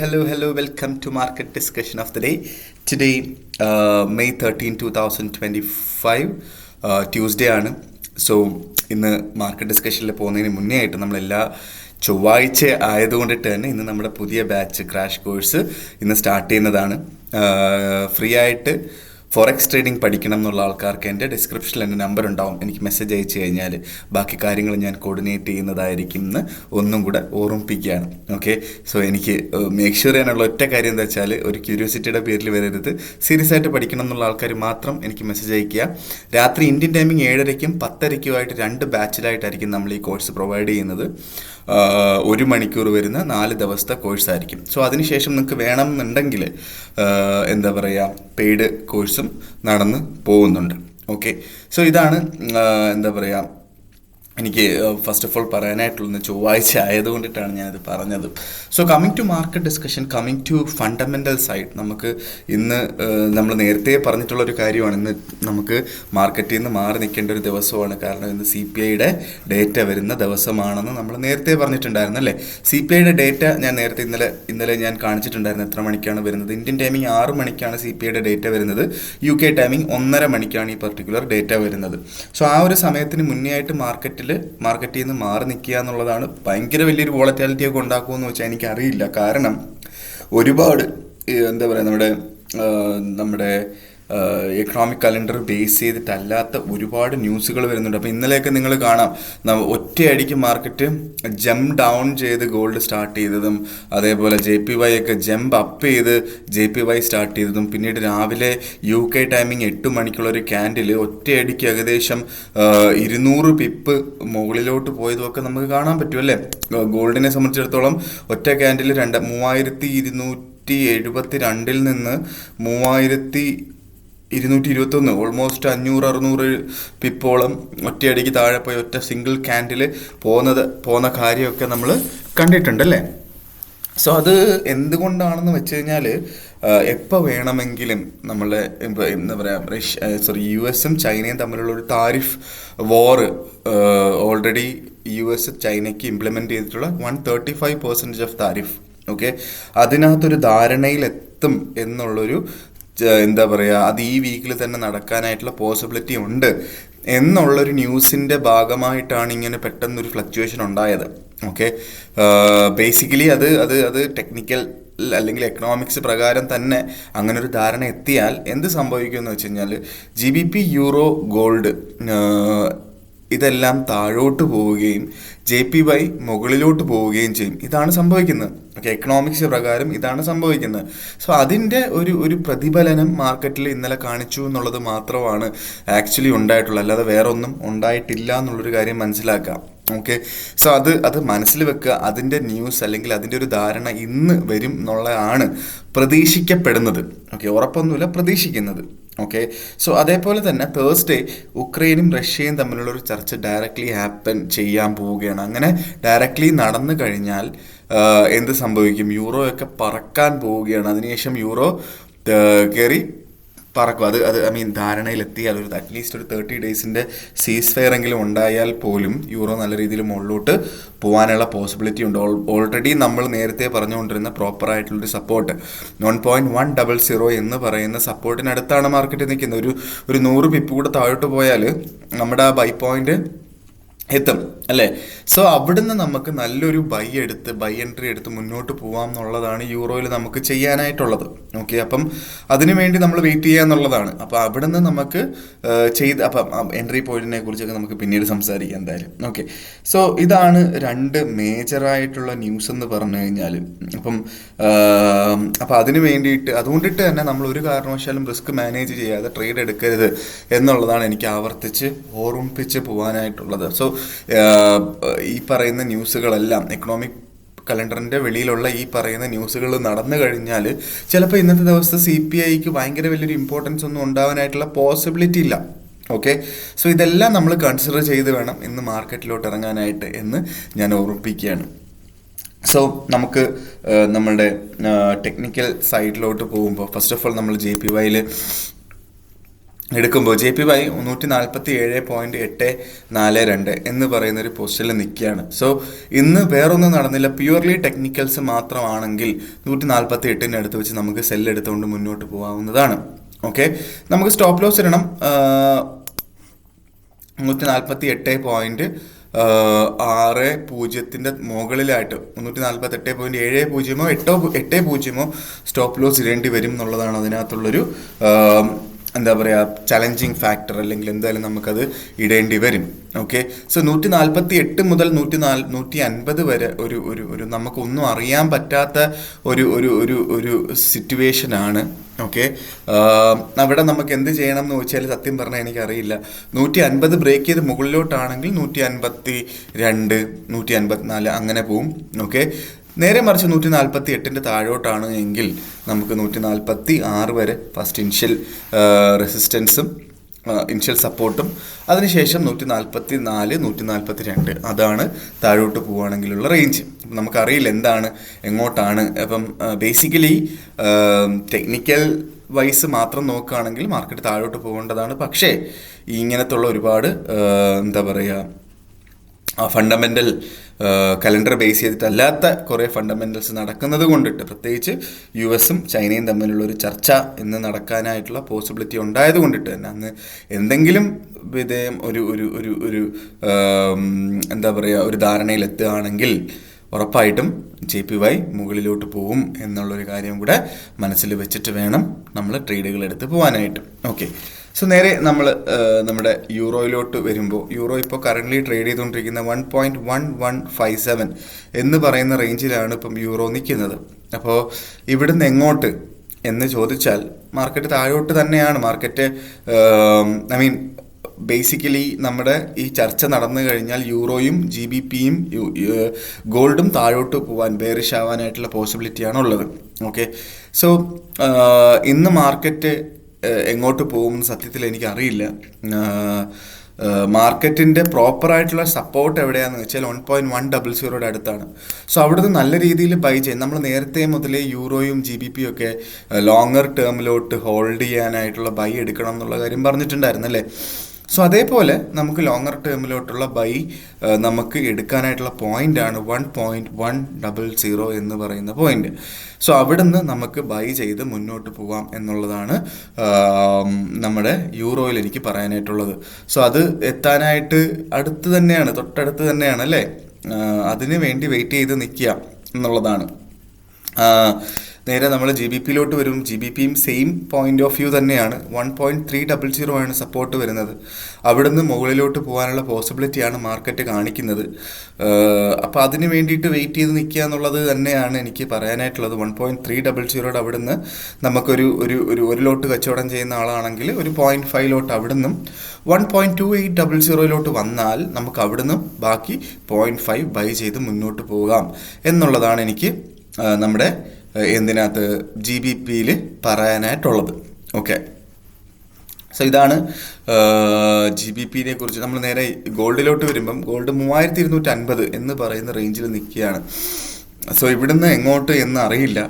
Hello, welcome to market discussion of the day. Today, May 13, 2025, Tuesday ആണ്. So ഇന്ന് market ഡിസ്കഷനിൽ പോകുന്നതിന് മുന്നേ ആയിട്ട് നമ്മളെല്ലാ ചൊവ്വാഴ്ച ആയതുകൊണ്ടിട്ട് തന്നെ ഇന്ന് നമ്മുടെ പുതിയ ബാച്ച് ക്രാഷ് കോഴ്സ് ഇന്ന് സ്റ്റാർട്ട് ചെയ്യുന്നതാണ്. ഫ്രീ ആയിട്ട് ഫോറക്സ് ട്രേഡിംഗ് പഠിക്കണം എന്നുള്ള ആൾക്കാർക്ക് എൻ്റെ ഡിസ്ക്രിപ്ഷനിൽ എൻ്റെ നമ്പർ ഉണ്ടാവും. എനിക്ക് മെസ്സേജ് അയച്ചു കഴിഞ്ഞാൽ ബാക്കി കാര്യങ്ങൾ ഞാൻ കോർഡിനേറ്റ് ചെയ്യുന്നതായിരിക്കും എന്ന് ഒന്നും കൂടെ ഓർമ്മിപ്പിക്കുകയാണ്. ഓക്കെ, സോ എനിക്ക് മേക്ക് ഷുവർ ചെയ്യാനുള്ള ഒറ്റ കാര്യം എന്താ വെച്ചാൽ, ഒരു ക്യൂരിയോസിറ്റിയുടെ പേരിൽ വരരുത്. സീരിയസ് ആയിട്ട് പഠിക്കണം എന്നുള്ള ആൾക്കാർ മാത്രം എനിക്ക് മെസ്സേജ് അയക്കുക. രാത്രി ഇന്ത്യൻ ടൈമിംഗ് 7:30-ക്കും 10:30-ക്കുമായിട്ട് 2 ബാച്ചിലായിട്ടായിരിക്കും നമ്മൾ ഈ കോഴ്സ് പ്രൊവൈഡ് ചെയ്യുന്നത്. 1 മണിക്കൂർ വരുന്ന 4 ദിവസത്തെ കോഴ്സായിരിക്കും. സോ അതിനുശേഷം നിങ്ങൾക്ക് വേണമെന്നുണ്ടെങ്കിൽ എന്താ പറയുക, പെയ്ഡ് കോഴ്സും നടന്ന് പോകുന്നുണ്ട്. ഓക്കെ, സോ ഇതാണ് എന്താ പറയുക, എനിക്ക് ഫസ്റ്റ് ഓഫ് ഓൾ പറയാനായിട്ടുള്ളത് ചൊവ്വാഴ്ച ആയതുകൊണ്ടിട്ടാണ് ഞാനത് പറഞ്ഞത്. So coming to market discussion, coming to fundamental side, നമുക്ക് ഇന്ന് നമ്മൾ നേരത്തെ പറഞ്ഞിട്ടുള്ളൊരു കാര്യമാണ്. ഇന്ന് നമുക്ക് മാർക്കറ്റിൽ നിന്ന് മാറി നിൽക്കേണ്ട ഒരു ദിവസമാണ്. കാരണം ഇന്ന് CPIയുടെ ഡേറ്റ വരുന്ന ദിവസമാണെന്ന് നമ്മൾ നേരത്തെ പറഞ്ഞിട്ടുണ്ടായിരുന്നു അല്ലേ. CPIയുടെ ഡേറ്റ ഞാൻ നേരത്തെ ഇന്നലെ ഞാൻ കാണിച്ചിട്ടുണ്ടായിരുന്നു എത്ര മണിക്കാണ് വരുന്നത്. ഇന്ത്യൻ ടൈമിംഗ് 6 മണിക്കാണ് CPIയുടെ ഡേറ്റ വരുന്നത്. UK ടൈമിംഗ് 1:30 മണിക്കാണ് ഈ പർട്ടിക്കുലർ ഡേറ്റ വരുന്നത്. സോ ആ ഒരു സമയത്തിന് മുന്നേ ആയിട്ട് മാർക്കറ്റിൽ നിന്ന് മാറി നിൽക്കുക എന്നുള്ളതാണ് ഭയങ്കര വലിയൊരു വോളറ്റാലിറ്റി ഒക്കെ ഉണ്ടാക്കുമെന്ന് വെച്ചാൽ എനിക്കറിയില്ല. കാരണം ഒരുപാട് എന്താ പറയുക, നമ്മുടെ എക്കണോമിക് കലണ്ടർ ബേസ് ചെയ്തിട്ടല്ലാത്ത ഒരുപാട് ന്യൂസുകൾ വരുന്നുണ്ട്. അപ്പോൾ ഇന്നലെയൊക്കെ നിങ്ങൾ കാണാം, ഒറ്റയടിക്ക് മാർക്കറ്റ് ജംപ് ഡൗൺ ചെയ്ത് ഗോൾഡ് സ്റ്റാർട്ട് ചെയ്തതും, അതേപോലെ JPY ഒക്കെ ജംപ് അപ്പ് ചെയ്ത് JPY സ്റ്റാർട്ട് ചെയ്തതും, പിന്നീട് രാവിലെ UK ടൈമിംഗ് 8 മണിക്കുള്ളൊരു ക്യാൻഡിൽ ഒറ്റയടിക്ക് ഏകദേശം 200 പിപ്പ് മുകളിലോട്ട് പോയതുമൊക്കെ നമുക്ക് കാണാൻ പറ്റും അല്ലേ. ഗോൾഡിനെ സംബന്ധിച്ചിടത്തോളം ഒറ്റ ക്യാൻഡിൽ 3272 നിന്ന് 3221, ഓൾമോസ്റ്റ് 500-600 പിപ്പോളം ഒറ്റയടിക്ക് താഴെ പോയി ഒറ്റ സിംഗിൾ ക്യാൻഡിൽ പോകുന്ന കാര്യമൊക്കെ നമ്മൾ കണ്ടിട്ടുണ്ടല്ലേ. സോ അത് എന്തുകൊണ്ടാണെന്ന് വെച്ച് കഴിഞ്ഞാൽ, എപ്പോൾ വേണമെങ്കിലും നമ്മളെ എന്താ പറയുക, US-ഉം ചൈനയും തമ്മിലുള്ള ഒരു താരിഫ് വാർ ഓൾറെഡി US ചൈനയ്ക്ക് ഇംപ്ലിമെൻ്റ് ചെയ്തിട്ടുള്ള 135% ഓഫ് താരിഫ്. ഓക്കെ, അതിനകത്തൊരു ധാരണയിലെത്തും എന്നുള്ളൊരു എന്താ പറയുക, അത് ഈ വീക്കിൽ തന്നെ നടക്കാനായിട്ടുള്ള പോസിബിലിറ്റി ഉണ്ട് എന്നുള്ളൊരു ന്യൂസിൻ്റെ ഭാഗമായിട്ടാണ് ഇങ്ങനെ പെട്ടെന്നൊരു ഫ്ലക്ച്വേഷൻ ഉണ്ടായത്. ഓക്കെ, ബേസിക്കലി അത് ടെക്നിക്കൽ അല്ലെങ്കിൽ എക്കണോമിക്സ് പ്രകാരം തന്നെ അങ്ങനെ ഒരു ധാരണ എത്തിയാൽ എന്ത് സംഭവിക്കുമെന്ന് വെച്ച് കഴിഞ്ഞാൽ, GBP, യൂറോ, ഗോൾഡ് ഇതെല്ലാം താഴോട്ട് പോവുകയും JPY മുകളിലോട്ട് പോവുകയും ചെയ്യും. ഇതാണ് സംഭവിക്കുന്നത്. ഓക്കെ, എക്കണോമിക്സ് പ്രകാരം ഇതാണ് സംഭവിക്കുന്നത്. സോ അതിൻ്റെ ഒരു പ്രതിഫലനം മാർക്കറ്റിൽ ഇന്നലെ കാണിച്ചു എന്നുള്ളത് മാത്രമാണ് ആക്ച്വലി ഉണ്ടായിട്ടുള്ളത്. അല്ലാതെ വേറെ ഒന്നും ഉണ്ടായിട്ടില്ല എന്നുള്ളൊരു കാര്യം മനസ്സിലാക്കാം. ഓക്കെ, സോ അത് മനസ്സിൽ വെക്കുക. അതിൻ്റെ ന്യൂസ് അല്ലെങ്കിൽ അതിൻ്റെ ഒരു ധാരണ ഇന്ന് വരും എന്നുള്ളതാണ് പ്രതീക്ഷിക്കപ്പെടുന്നത്. ഓക്കെ, ഉറപ്പൊന്നുമില്ല, പ്രതീക്ഷിക്കുന്നത്. ഓക്കെ, സോ അതേപോലെ തന്നെ തേഴ്സ്ഡേ ഉക്രൈനും റഷ്യയും തമ്മിലുള്ളൊരു ചർച്ച ഡയറക്റ്റ്ലി ഹാപ്പൻ ചെയ്യാൻ പോവുകയാണ്. അങ്ങനെ ഡയറക്റ്റ്ലി നടന്നു കഴിഞ്ഞാൽ എന്ത് സംഭവിക്കും, യൂറോ ഒക്കെ പറക്കാൻ പോവുകയാണ്. അതിനുശേഷം യൂറോ കയറി പറക്കും. അത് ധാരണയിലെത്തിയാൽ അറ്റ്ലീസ്റ്റ് ഒരു 30 ഡേയ്സിൻ്റെ സീസ് ഫെയർ എങ്കിലും ഉണ്ടായാൽ പോലും യൂറോ നല്ല രീതിയിൽ മുകളിലോട്ട് പോകാനുള്ള പോസിബിലിറ്റി ഉണ്ട്. ഓൾറെഡി നമ്മൾ നേരത്തെ പറഞ്ഞുകൊണ്ടിരുന്ന പ്രോപ്പറായിട്ടുള്ളൊരു സപ്പോർട്ട് 1.100 എന്ന് പറയുന്ന സപ്പോർട്ടിനടുത്താണ് മാർക്കറ്റ് നിൽക്കുന്നത്. ഒരു 100 പിപ്പ് കൂടെ താഴോട്ട് പോയാൽ നമ്മുടെ ആ ബൈ പോയിന്റ് എത്തും അല്ലേ. സോ അവിടുന്ന് നമുക്ക് നല്ലൊരു ബൈ എൻട്രി എടുത്ത് മുന്നോട്ട് പോവാം എന്നുള്ളതാണ് യൂറോയിൽ നമുക്ക് ചെയ്യാനായിട്ടുള്ളത്. ഓക്കെ, അപ്പം അതിനു വേണ്ടി നമ്മൾ വെയിറ്റ് ചെയ്യുക എന്നുള്ളതാണ്. അപ്പോൾ അവിടുന്ന് നമുക്ക് അപ്പം എൻട്രി പോയിന്റിനെ കുറിച്ചൊക്കെ നമുക്ക് പിന്നീട് സംസാരിക്കാം എന്തായാലും. ഓക്കെ, സോ ഇതാണ് 2 മേജറായിട്ടുള്ള ന്യൂസ് എന്ന് പറഞ്ഞു കഴിഞ്ഞാൽ. അപ്പം അതിന് വേണ്ടിയിട്ട് അതുകൊണ്ടിട്ട് തന്നെ നമ്മൾ ഒരു കാരണവശാലും റിസ്ക് മാനേജ് ചെയ്യാതെ ട്രേഡ് എടുക്കരുത് എന്നുള്ളതാണ് എനിക്ക് ആവർത്തിച്ച് ഓർമ്മിപ്പിച്ച് പോകാനായിട്ടുള്ളത്. സോ ഈ പറയുന്ന ന്യൂസുകളെല്ലാം എക്കണോമിക് കലണ്ടറിൻ്റെ വെളിയിലുള്ള ഈ പറയുന്ന ന്യൂസുകൾ നടന്നു കഴിഞ്ഞാൽ ചിലപ്പോൾ ഇന്നത്തെ ദിവസത്തെ CPIക്ക് ഭയങ്കര വലിയൊരു ഇമ്പോർട്ടൻസ് ഒന്നും ഉണ്ടാവാനായിട്ടുള്ള പോസിബിലിറ്റി ഇല്ല. ഓക്കെ, സോ ഇതെല്ലാം നമ്മൾ കൺസിഡർ ചെയ്ത് വേണം ഇന്ന് മാർക്കറ്റിലോട്ട് ഇറങ്ങാനായിട്ട് എന്ന് ഞാൻ ഓർമ്മിപ്പിക്കുകയാണ്. സോ നമുക്ക് നമ്മളുടെ ടെക്നിക്കൽ സൈഡിലോട്ട് പോകുമ്പോൾ ഫസ്റ്റ് ഓഫ് ഓൾ നമ്മൾ JPYയിൽ എടുക്കുമ്പോൾ JPY 147.842 എന്ന് പറയുന്ന ഒരു പൊസിഷനിൽ നിൽക്കുകയാണ്. സോ ഇന്ന് വേറൊന്നും നടന്നില്ല, പ്യുവർലി ടെക്നിക്കൽസ് മാത്രമാണെങ്കിൽ 148 അടുത്ത് വെച്ച് നമുക്ക് സെല്ല് എടുത്തുകൊണ്ട് മുന്നോട്ട് പോകാവുന്നതാണ്. ഓക്കെ, നമുക്ക് സ്റ്റോപ്പ് ലോസ് ഇടണം 148.60 മുകളിലായിട്ട് 148.70 സ്റ്റോപ്പ് ലോസ് ഇടേണ്ടി വരും എന്നുള്ളതാണ് അതിനകത്തുള്ളൊരു എന്താ പറയുക ചലഞ്ചിങ് ഫാക്ടർ, അല്ലെങ്കിൽ എന്തായാലും നമുക്കത് ഇടേണ്ടി വരും. ഓക്കെ, സോ 148 മുതൽ 150 വരെ ഒരു നമുക്കൊന്നും അറിയാൻ പറ്റാത്ത ഒരു സിറ്റുവേഷനാണ്. ഓക്കെ, അവിടെ നമുക്ക് എന്ത് ചെയ്യണം എന്ന് ചോദിച്ചാൽ സത്യം പറഞ്ഞാൽ എനിക്കറിയില്ല. 150 ബ്രേക്ക് ചെയ്ത് മുകളിലോട്ടാണെങ്കിൽ 152, 154 അങ്ങനെ പോവും. ഓക്കെ, നേരെ മറിച്ച് 148 താഴോട്ടാണ് എങ്കിൽ നമുക്ക് 146 വരെ ഫസ്റ്റ് ഇനിഷ്യൽ റെസിസ്റ്റൻസും ഇനിഷ്യൽ സപ്പോർട്ടും, അതിനുശേഷം 144, 142 അതാണ് താഴോട്ട് പോവുകയാണെങ്കിലുള്ള റേഞ്ച്. നമുക്കറിയില്ല എന്താണ് എങ്ങോട്ടാണ്. അപ്പം ബേസിക്കലി ടെക്നിക്കൽ വൈസ് മാത്രം നോക്കുകയാണെങ്കിൽ മാർക്കറ്റ് താഴോട്ട് പോകേണ്ടതാണ്. പക്ഷേ ഇങ്ങനത്തുള്ള ഒരുപാട് എന്താ പറയുക ഫണ്ടമെൻ്റൽ കലണ്ടർ ബേസ് ചെയ്തിട്ടല്ലാത്ത കുറേ ഫണ്ടമെൻ്റൽസ് നടക്കുന്നത് കൊണ്ടിട്ട്, പ്രത്യേകിച്ച് US-ഉം ചൈനയും തമ്മിലുള്ള ഒരു ചർച്ച ഇന്ന് നടക്കാനായിട്ടുള്ള പോസിബിലിറ്റി ഉണ്ടായത് കൊണ്ടിട്ട് തന്നെ അന്ന് എന്തെങ്കിലും വിധേയം ഒരു എന്താ പറയുക ഒരു ധാരണയിലെത്തുകയാണെങ്കിൽ ഉറപ്പായിട്ടും JPY മുകളിലോട്ട് പോവും എന്നുള്ളൊരു കാര്യം കൂടെ മനസ്സിൽ വെച്ചിട്ട് വേണം നമ്മൾ ട്രേഡുകൾ എടുത്ത് പോകാനായിട്ട്. ഓക്കെ, സോ നേരെ നമ്മൾ നമ്മുടെ യൂറോയിലോട്ട് വരുമ്പോൾ, യൂറോ ഇപ്പോൾ കറൻ്റ്ലി ട്രേഡ് ചെയ്തുകൊണ്ടിരിക്കുന്ന 1.1157 എന്ന് പറയുന്ന റേഞ്ചിലാണ് ഇപ്പം യൂറോ നിൽക്കുന്നത്. അപ്പോൾ ഇവിടുന്ന് എങ്ങോട്ട് എന്ന് ചോദിച്ചാൽ മാർക്കറ്റ് താഴോട്ട് തന്നെയാണ്. മാർക്കറ്റ് ബേസിക്കലി നമ്മുടെ ഈ ചർച്ച നടന്നു കഴിഞ്ഞാൽ യൂറോയും GBPയും ഗോൾഡും താഴോട്ട് പോകാൻ ബെയറിഷ് ആവാനായിട്ടുള്ള പോസിബിലിറ്റിയാണ് ഉള്ളത്. ഓക്കെ, സോ ഇന്ന് മാർക്കറ്റ് എങ്ങോട്ട് പോകുമെന്ന് സത്യത്തിൽ എനിക്കറിയില്ല. മാർക്കറ്റിൻ്റെ പ്രോപ്പറായിട്ടുള്ള സപ്പോർട്ട് എവിടെയാണെന്ന് വെച്ചാൽ 1.100 അടുത്താണ്. സോ അവിടുന്ന് നല്ല രീതിയിൽ ബൈ ചെയ്യാൻ നമ്മൾ നേരത്തെ മുതലേ യൂറോയും GBPയും ഒക്കെ ലോങ്ങർ ടേമിലോട്ട് ഹോൾഡ് ചെയ്യാനായിട്ടുള്ള ബൈ എടുക്കണം എന്നുള്ള കാര്യം പറഞ്ഞിട്ടുണ്ടായിരുന്നു അല്ലേ. സോ അതേപോലെ നമുക്ക് ലോങ്ങർ ടേമിലോട്ടുള്ള ബൈ നമുക്ക് എടുക്കാനായിട്ടുള്ള പോയിൻ്റാണ് 1.100 എന്ന് പറയുന്ന പോയിന്റ്. സോ അവിടുന്ന് നമുക്ക് ബൈ ചെയ്ത് മുന്നോട്ട് പോകാം എന്നുള്ളതാണ് നമ്മുടെ യൂറോയിൽ എനിക്ക് പറയാനായിട്ടുള്ളത്. സോ അത് എത്താനായിട്ട് അടുത്ത് തന്നെയാണ്, തൊട്ടടുത്ത് തന്നെയാണ് അല്ലേ. അതിന് വേണ്ടി വെയിറ്റ് ചെയ്ത് നിൽക്കുക എന്നുള്ളതാണ്. നേരെ നമ്മൾ GBPയിലോട്ട് വരും. GBPയും സെയിം പോയിന്റ് ഓഫ് വ്യൂ തന്നെയാണ്. 1.300 ആണ് സപ്പോർട്ട് വരുന്നത്. അവിടുന്ന് മുകളിലോട്ട് പോകാനുള്ള പോസിബിലിറ്റിയാണ് മാർക്കറ്റ് കാണിക്കുന്നത്. അപ്പോൾ അതിന് വേണ്ടിയിട്ട് വെയിറ്റ് ചെയ്ത് നിൽക്കുക എന്നുള്ളത് തന്നെയാണ് എനിക്ക് പറയാനായിട്ടുള്ളത്. 1.300 അവിടുന്ന് നമുക്കൊരു ഒരു ലോട്ട് കച്ചവടം ചെയ്യുന്ന ആളാണെങ്കിൽ ഒരു 0.5 ലോട്ട് അവിടുന്നും 1.2800 വന്നാൽ നമുക്ക് അവിടുന്ന് ബാക്കി 0.5 ബൈ ചെയ്ത് മുന്നോട്ട് പോകാം എന്നുള്ളതാണ് എനിക്ക് നമ്മുടെ എന്തിനകത്ത് GBPയിൽ പറയാനായിട്ടുള്ളത്. ഓക്കെ, സോ ഇതാണ് GBPനെ കുറിച്ച്. നമ്മൾ നേരെ ഗോൾഡിലോട്ട് വരുമ്പം ഗോൾഡ് 3250 എന്ന് പറയുന്ന റേഞ്ചിൽ നിൽക്കുകയാണ്. സോ ഇവിടുന്ന് എങ്ങോട്ട് എന്ന് അറിയില്ല.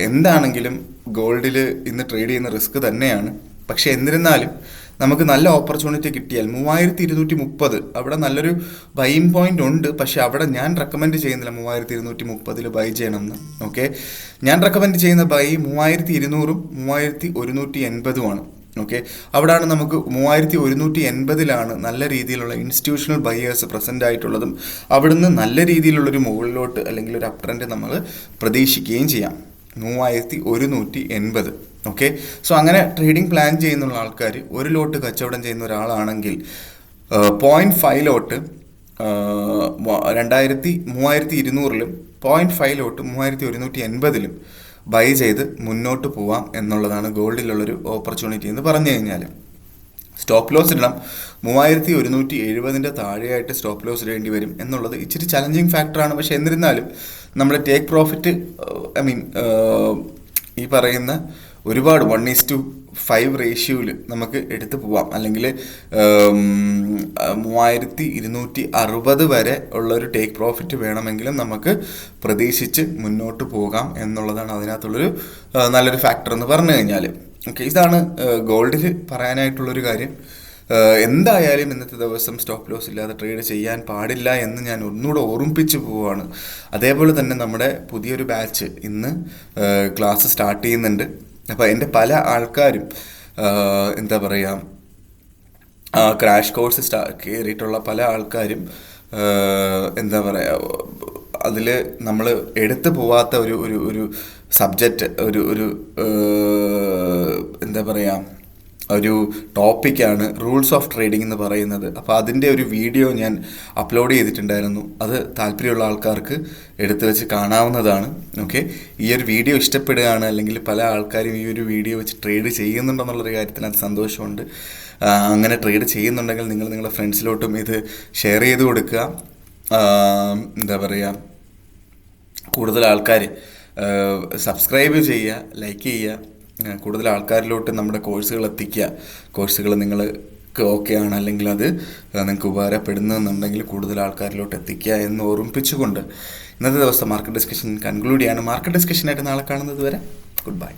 എന്താണെങ്കിലും ഗോൾഡിൽ ഇന്ന് ട്രേഡ് ചെയ്യുന്ന റിസ്ക് തന്നെയാണ്. പക്ഷെ എന്നിരുന്നാലും നമുക്ക് നല്ല ഓപ്പർച്യൂണിറ്റി കിട്ടിയാൽ 3230 അവിടെ നല്ലൊരു ബൈയിങ് പോയിന്റ് ഉണ്ട്. പക്ഷെ അവിടെ ഞാൻ റെക്കമെൻഡ് ചെയ്യുന്നില്ല 3230 ബൈ ചെയ്യണമെന്ന്. ഓക്കെ, ഞാൻ റെക്കമെൻഡ് ചെയ്യുന്ന ബൈ 3200-ും 3180-ഉമാണ്. ഓക്കെ, അവിടെയാണ് നമുക്ക് 3180-ലാണ് നല്ല രീതിയിലുള്ള ഇൻസ്റ്റിറ്റ്യൂഷണൽ ബയേഴ്സ് പ്രസൻ്റ് ആയിട്ടുള്ളതും അവിടുന്ന് നല്ല രീതിയിലുള്ളൊരു മുകളിലോട്ട് അല്ലെങ്കിൽ ഒരു അപ് ട്രെൻഡ് നമ്മൾ പ്രതീക്ഷിക്കുകയും ചെയ്യാം. 3180. ഓക്കെ, സോ അങ്ങനെ ട്രേഡിംഗ് പ്ലാൻ ചെയ്യുന്നുള്ള ആൾക്കാർ ഒരു ലോട്ട് കച്ചവടം ചെയ്യുന്ന ഒരാളാണെങ്കിൽ 0.5 ലോട്ട് 3200-ലും 0.5 ലോട്ട് 3180-ലും ബൈ ചെയ്ത് മുന്നോട്ട് പോവാം എന്നുള്ളതാണ് ഗോൾഡിലുള്ളൊരു ഓപ്പർച്യൂണിറ്റി എന്ന് പറഞ്ഞു കഴിഞ്ഞാൽ. സ്റ്റോപ്പ് ലോസ് ഇടണം 3170 താഴെയായിട്ട് സ്റ്റോപ്പ് ലോസ് ഇടേണ്ടി വരും എന്നുള്ളത് ഇച്ചിരി ചലഞ്ചിങ് ഫാക്ടറാണ്. പക്ഷെ എന്നിരുന്നാലും നമ്മുടെ ടേക്ക് പ്രോഫിറ്റ് ഈ പറയുന്ന ഒരുപാട് 1:5 റേഷ്യോയിൽ നമുക്ക് എടുത്തു പോവാം. അല്ലെങ്കിൽ 3260 വരെ ഉള്ളൊരു ടേക്ക് പ്രോഫിറ്റ് വേണമെങ്കിലും നമുക്ക് പ്രതീക്ഷിച്ച് മുന്നോട്ട് പോകാം എന്നുള്ളതാണ് അതിനകത്തുള്ളൊരു നല്ലൊരു ഫാക്ടർ എന്ന് പറഞ്ഞു കഴിഞ്ഞാൽ. ഓക്കെ, ഇതാണ് ഗോൾഡിൽ പറയാനായിട്ടുള്ളൊരു കാര്യം. എന്തായാലും ഇന്നത്തെ ദിവസം സ്റ്റോപ്പ് ലോസ് ഇല്ലാതെ ട്രേഡ് ചെയ്യാൻ പാടില്ല എന്ന് ഞാൻ ഒന്നുകൂടെ ഓർമ്മിപ്പിച്ചു പോവുകയാണ്. അതേപോലെ തന്നെ നമ്മുടെ പുതിയൊരു ബാച്ച് ഇന്ന് ക്ലാസ് സ്റ്റാർട്ട് ചെയ്യുന്നുണ്ട്. അപ്പോൾ എൻ്റെ പല ആൾക്കാരും എന്താ പറയുക, ക്രാഷ് കോഴ്സ് കയറിയിട്ടുള്ള പല ആൾക്കാരും എന്താ പറയുക, അതിൽ നമ്മൾ എടുത്തു പോവാത്ത ഒരു ഒരു ഒരു സബ്ജക്റ്റ്, ഒരു എന്താ പറയുക, ഒരു ടോപ്പിക്കാണ് റൂൾസ് ഓഫ് ട്രേഡിംഗ് എന്ന് പറയുന്നത്. അപ്പോൾ അതിൻ്റെ ഒരു വീഡിയോ ഞാൻ അപ്ലോഡ് ചെയ്തിട്ടുണ്ടായിരുന്നു. അത് താല്പര്യമുള്ള ആൾക്കാർക്ക് എടുത്തു വെച്ച് കാണാവുന്നതാണ്. ഓക്കെ, ഈ ഒരു വീഡിയോ ഇഷ്ടപ്പെടുകയാണ്, അല്ലെങ്കിൽ പല ആൾക്കാരും ഈ ഒരു വീഡിയോ വെച്ച് ട്രേഡ് ചെയ്യുന്നുണ്ടെന്നുള്ളൊരു കാര്യത്തിന് അത് സന്തോഷമുണ്ട്. അങ്ങനെ ട്രേഡ് ചെയ്യുന്നുണ്ടെങ്കിൽ നിങ്ങൾ നിങ്ങളുടെ ഫ്രണ്ട്സിലോട്ടും ഇത് ഷെയർ ചെയ്ത് കൊടുക്കുക. എന്താ പറയുക, കൂടുതൽ ആൾക്കാർ സബ്സ്ക്രൈബ് ചെയ്യുക, ലൈക്ക് ചെയ്യുക, കൂടുതൽ ആൾക്കാരിലോട്ട് നമ്മുടെ കോഴ്സുകൾ എത്തിക്കുക. കോഴ്സുകൾ നിങ്ങൾക്ക് ഓക്കെ ആണ്, അല്ലെങ്കിൽ അത് നിങ്ങൾക്ക് ഉപകാരപ്പെടുന്നുണ്ടെങ്കിൽ കൂടുതൽ ആൾക്കാരിലോട്ട് എത്തിക്കുക എന്ന് ഓർമ്മിപ്പിച്ചുകൊണ്ട് ഇന്നത്തെ ദിവസം മാർക്കറ്റ് ഡിസ്കഷൻ കൺക്ലൂഡ് ചെയ്യാണ്. മാർക്കറ്റ് ഡിസ്കഷനായിട്ട് നാളെ കാണുന്നത് വരെ ഗുഡ് ബൈ.